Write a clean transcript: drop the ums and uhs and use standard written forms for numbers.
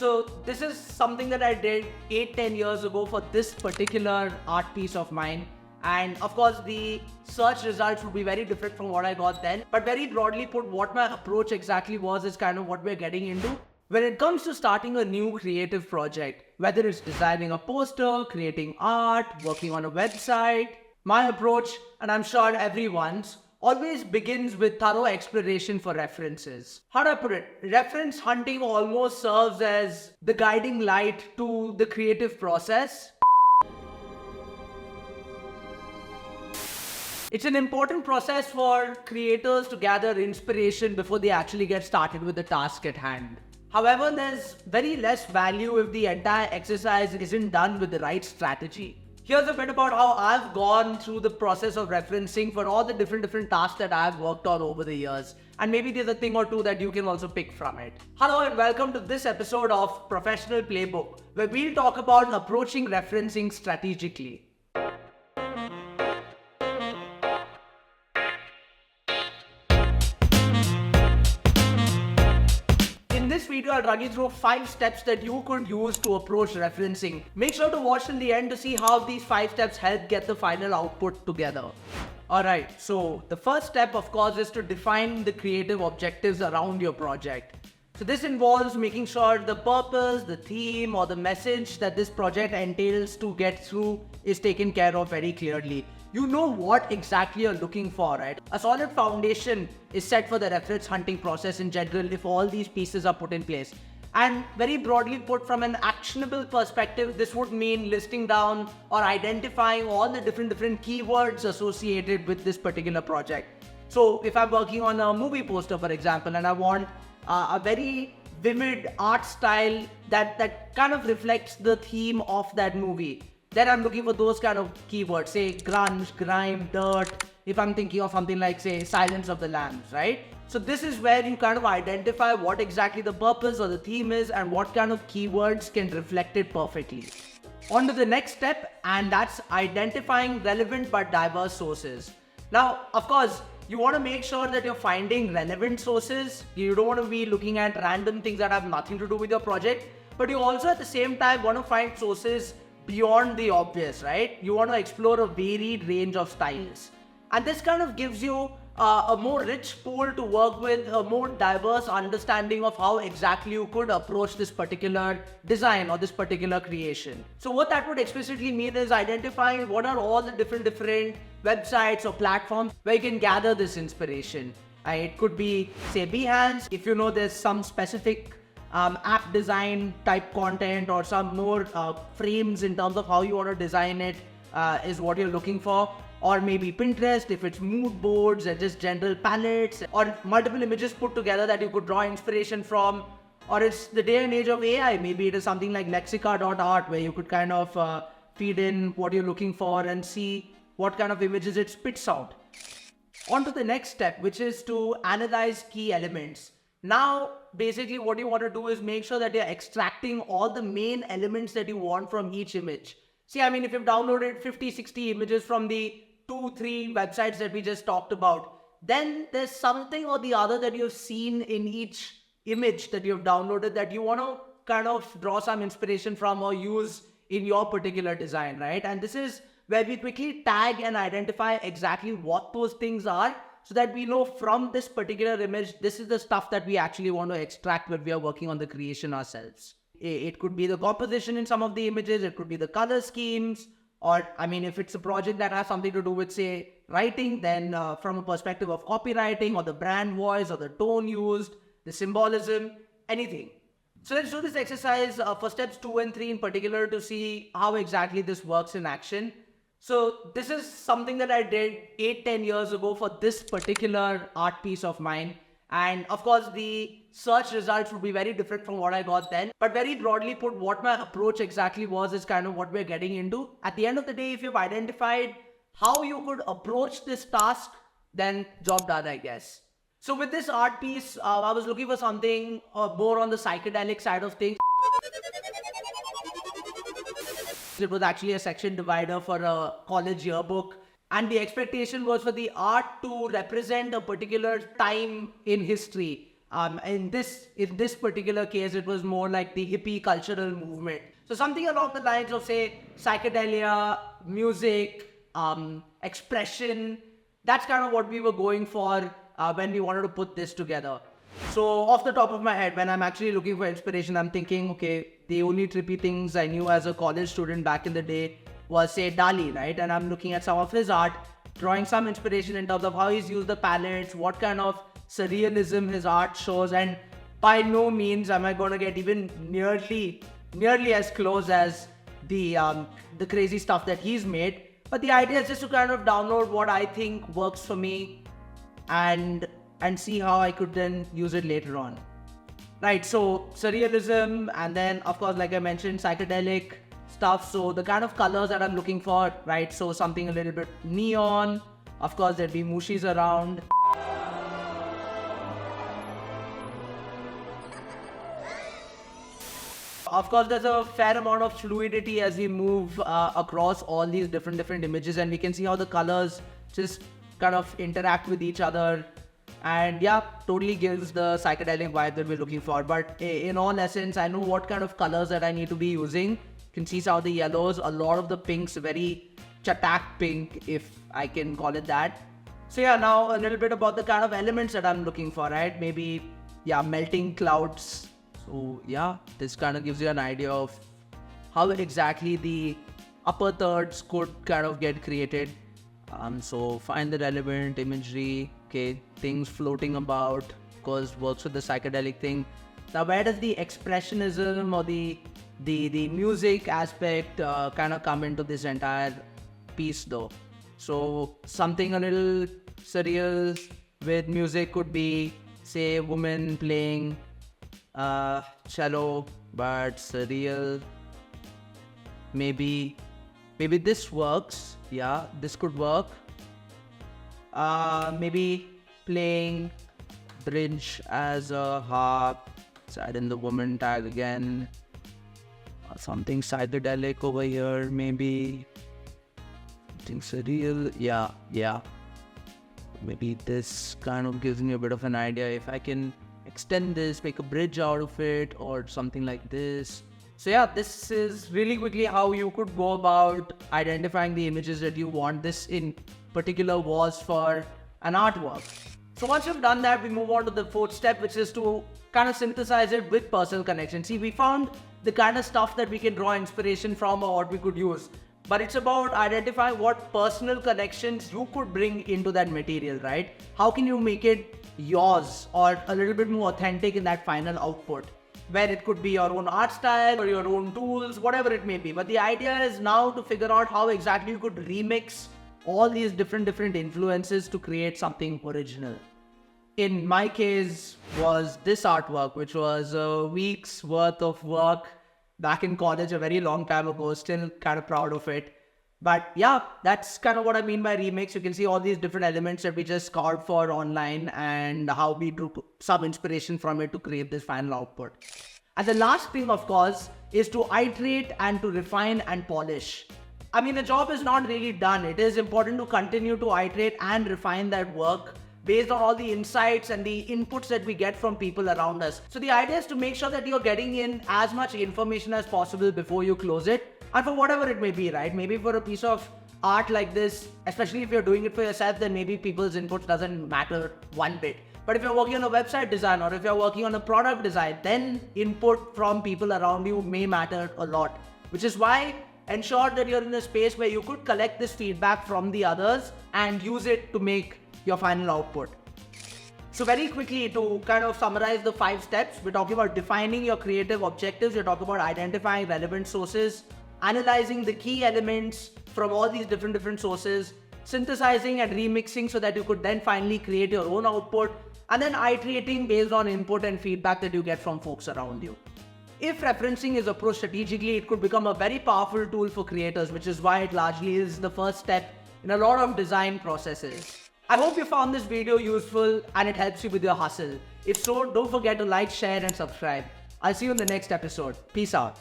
So this is something that I did 8-10 years ago for this particular art piece of mine. And of course, the search results would be very different from what I got then. But very broadly put, what my approach exactly was is kind of what we're getting into. When it comes to starting a new creative project, whether it's designing a poster, creating art, working on a website, my approach, and I'm sure everyone's, always begins with thorough exploration for references. How do I put it? Reference hunting almost serves as the guiding light to the creative process. It's an important process for creators to gather inspiration before they actually get started with the task at hand. However, there's very less value if the entire exercise isn't done with the right strategy. Here's a bit about how I've gone through the process of referencing for all the different tasks that I've worked on over the years. And maybe there's a thing or two that you can also pick from it. Hello and welcome to this episode of Professional Playbook, where we'll talk about approaching referencing strategically. In this video, I'll run you through 5 steps that you could use to approach referencing. Make sure to watch till the end to see how these 5 steps help get the final output together. Alright, so the first step, of course, is to define the creative objectives around your project. So this involves making sure the purpose, the theme, or the message that this project entails to get through is taken care of very clearly. You know what exactly you're looking for, right? A solid foundation is set for the reference hunting process in general if all these pieces are put in place. And very broadly put, from an actionable perspective, this would mean listing down or identifying all the different keywords associated with this particular project. So if I'm working on a movie poster, for example, and I want a very vivid art style that kind of reflects the theme of that movie, then I'm looking for those kind of keywords, say grunge, grime, dirt, if I'm thinking of something like, say, Silence of the Lambs, right? So this is where you kind of identify what exactly the purpose or the theme is and what kind of keywords can reflect it perfectly. On to the next step, and that's identifying relevant but diverse sources. Now, of course, you want to make sure that you're finding relevant sources. You don't want to be looking at random things that have nothing to do with your project, but you also at the same time want to find sources beyond the obvious, right? You want to explore a varied range of styles. And this kind of gives you a more rich pool to work with, a more diverse understanding of how exactly you could approach this particular design or this particular creation. So what that would explicitly mean is identifying what are all the different websites or platforms where you can gather this inspiration. It could be, say, Behance, if you know there's some specific app design type content or some more frames in terms of how you want to design it is what you're looking for. Or maybe Pinterest if it's mood boards and just general palettes or multiple images put together that you could draw inspiration from. Or it's the day and age of AI, maybe it is something like Lexica.art where you could kind of feed in what you're looking for and see what kind of images it spits out. On to the next step, which is to analyze key elements. Now, basically what you want to do is make sure that you're extracting all the main elements that you want from each image. See, I mean, if you've downloaded 50, 60 images from the 2-3 websites that we just talked about, then there's something or the other that you've seen in each image that you've downloaded that you want to kind of draw some inspiration from or use in your particular design, right? And this is where we quickly tag and identify exactly what those things are, so that we know from this particular image, this is the stuff that we actually want to extract when we are working on the creation ourselves. It could be the composition in some of the images, it could be the color schemes, or I mean, if it's a project that has something to do with, say, writing, then from a perspective of copywriting or the brand voice or the tone used, the symbolism, anything. So let's do this exercise for steps 2 and 3 in particular to see how exactly this works in action. So this is something that I did 8-10 years ago for this particular art piece of mine. And of course, the search results would be very different from what I got then. But very broadly put, what my approach exactly was is kind of what we're getting into. At the end of the day, if you've identified how you could approach this task, then job done, I guess. So with this art piece, I was looking for something more on the psychedelic side of things. It was actually a section divider for a college yearbook. And the expectation was for the art to represent a particular time in history. In this particular case, it was more like the hippie cultural movement. So something along the lines of, say, psychedelia, music, expression. That's kind of what we were going for when we wanted to put this together. So off the top of my head, when I'm actually looking for inspiration, I'm thinking, okay, the only trippy things I knew as a college student back in the day was, say, Dali, right? And I'm looking at some of his art, drawing some inspiration in terms of how he's used the palettes, what kind of surrealism his art shows, and by no means am I going to get even nearly as close as the crazy stuff that he's made. But the idea is just to kind of download what I think works for me and see how I could then use it later on. Right, so surrealism, and then of course, like I mentioned, psychedelic stuff. So the kind of colors that I'm looking for, right? So something a little bit neon. Of course, there'd be mushis around. Of course, there's a fair amount of fluidity as we move across all these different images, and we can see how the colors just kind of interact with each other. And yeah, totally gives the psychedelic vibe that we're looking for. But in all essence, I know what kind of colors that I need to be using. You can see some of the yellows, a lot of the pinks, very chatak pink, if I can call it that. So yeah, now a little bit about the kind of elements that I'm looking for, right? Maybe, yeah, melting clouds. So yeah, this kind of gives you an idea of how exactly the upper thirds could kind of get created. So find the relevant imagery, okay, things floating about, of course, works with the psychedelic thing. Now, where does the expressionism or the music aspect kind of come into this entire piece though? So something a little surreal with music could be, say, a woman playing cello, but surreal. Maybe this works. Yeah, this could work. Maybe playing bridge as a harp. Add in the woman tag again. Something psychedelic over here, maybe. Something surreal. Yeah. Maybe this kind of gives me a bit of an idea. If I can extend this, make a bridge out of it, or something like this. So yeah, this is really quickly how you could go about identifying the images that you want. This in particular was for an artwork. So once you've done that, we move on to the fourth step, which is to kind of synthesize it with personal connection. See, we found the kind of stuff that we can draw inspiration from or what we could use. But it's about identifying what personal connections you could bring into that material, right? How can you make it yours or a little bit more authentic in that final output? Where it could be your own art style or your own tools, whatever it may be. But the idea is now to figure out how exactly you could remix all these different influences to create something original. In my case was this artwork, which was a week's worth of work back in college a very long time ago. Still kind of proud of it. But yeah, that's kind of what I mean by remix. You can see all these different elements that we just scoured for online and how we drew some inspiration from it to create this final output. And the last thing, of course, is to iterate and to refine and polish. I mean, the job is not really done. It is important to continue to iterate and refine that work based on all the insights and the inputs that we get from people around us. So the idea is to make sure that you're getting in as much information as possible before you close it. And for whatever it may be, right? Maybe for a piece of art like this, especially if you're doing it for yourself, then maybe people's input doesn't matter one bit. But if you're working on a website design or if you're working on a product design, then input from people around you may matter a lot. Which is why ensure that you're in a space where you could collect this feedback from the others and use it to make your final output. So very quickly, to kind of summarize the 5 steps, we're talking about defining your creative objectives. We're talking about identifying relevant sources, analyzing the key elements from all these different sources, synthesizing and remixing so that you could then finally create your own output, and then iterating based on input and feedback that you get from folks around you. If referencing is approached strategically, it could become a very powerful tool for creators, which is why it largely is the first step in a lot of design processes. I hope you found this video useful and it helps you with your hustle. If so, don't forget to like, share and subscribe. I'll see you in the next episode. Peace out.